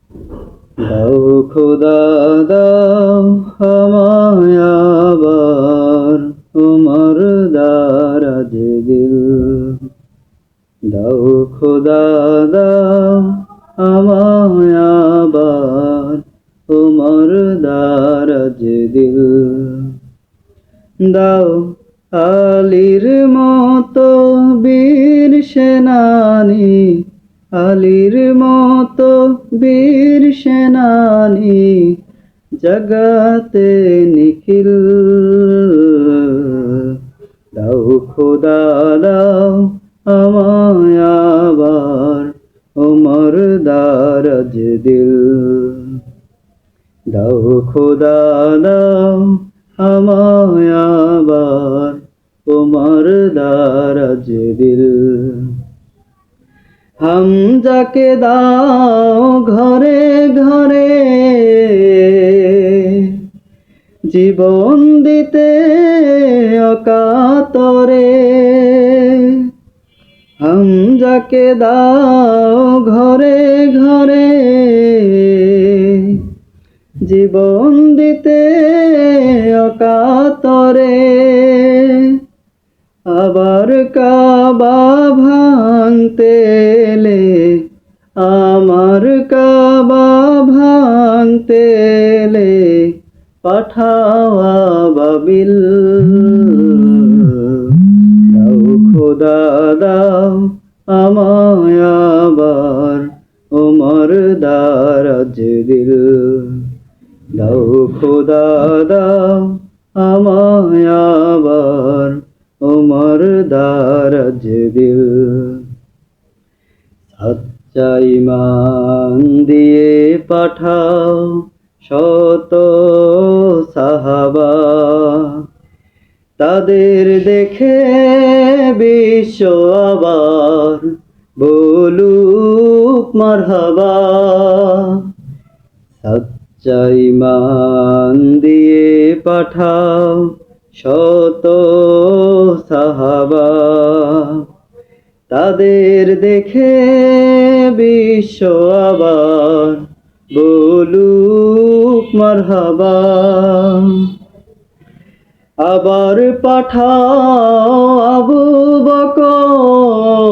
দাও খোদা দাও আমায় আবার তোমার দারাজ দিল। দাও খোদা দাও আমায় আবার তোমার দারাজ দিল। দাও আলীর মতো বীর সেনানী, আলীর মতো বীর সেনানী জগতে নিখিল। দাও খোদা দাও আমায় আবার ওমর দারাজ দিল। দাও খোদা দাও আমায় আবার ওমর দারাজ দিল। হামজাকে দাও ঘরে ঘরে জীবন দিতে অকাতরে। হামজাকে দাও ঘরে ঘরে জীবন দিতে অকাতরে। আবার কাবা ভাঙতে এলে, আমার কাবা ভাঙতে এলে পাঠাও আবাবিল। দাও খোদা দাও আমায় আবার ওমর দারাজ দিল। দাও খোদা দাও আমায় আবার ওমর দারাজ দিল। সাচ্চা ঈমান দিয়ে পাঠাও শত সাহাবা, তাদের দেখে বিশ্ব আবার বলুক মারহাবা। সাচ্চা ঈমান দিয়ে পাঠাও শত সাহাবা, তাদের দেখে বিশ্ব আবার বলুক মারহাবা। আবার পাঠাও আবু বকর,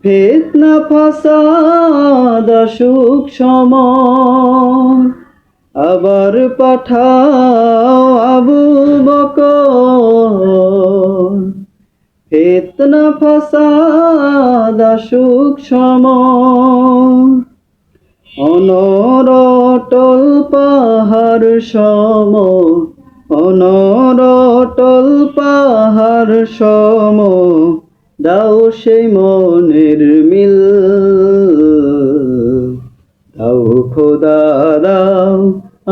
ফিতনা ফাসাদ অসুখ সমর। আবার পাঠাও আবু বকর, ফিতনা ফাসাদ অসুখ সমর। অনরটল পাহাড় সম, অনরটল পাহাড় সম দাও সেই মনের মিল। দাও খোদা দাও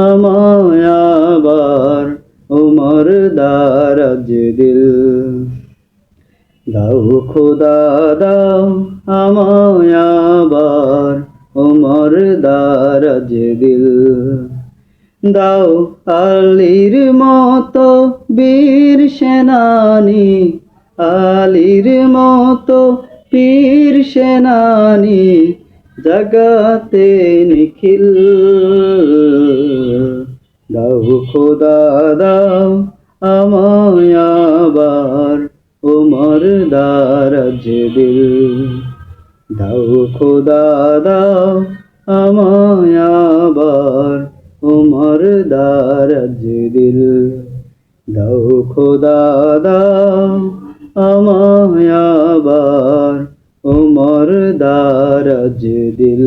আমায় আবার ওমর দারাজ দিল। দাও খোদা দাও আমায় আবার ওমর দারাজ দিল। দাও আলীর মতো বীর সেনানী, আলীর মতো বীর সেনানী জগতে নিখিল। দাও খোদা দাও আমায় আবার ওমর দারাজ দিল। দাও খোদা দাও আমায় আবার ওমর দারাজ দিল। দাও খোদা দাও আমায় আবার ওমর দারাজ দিল।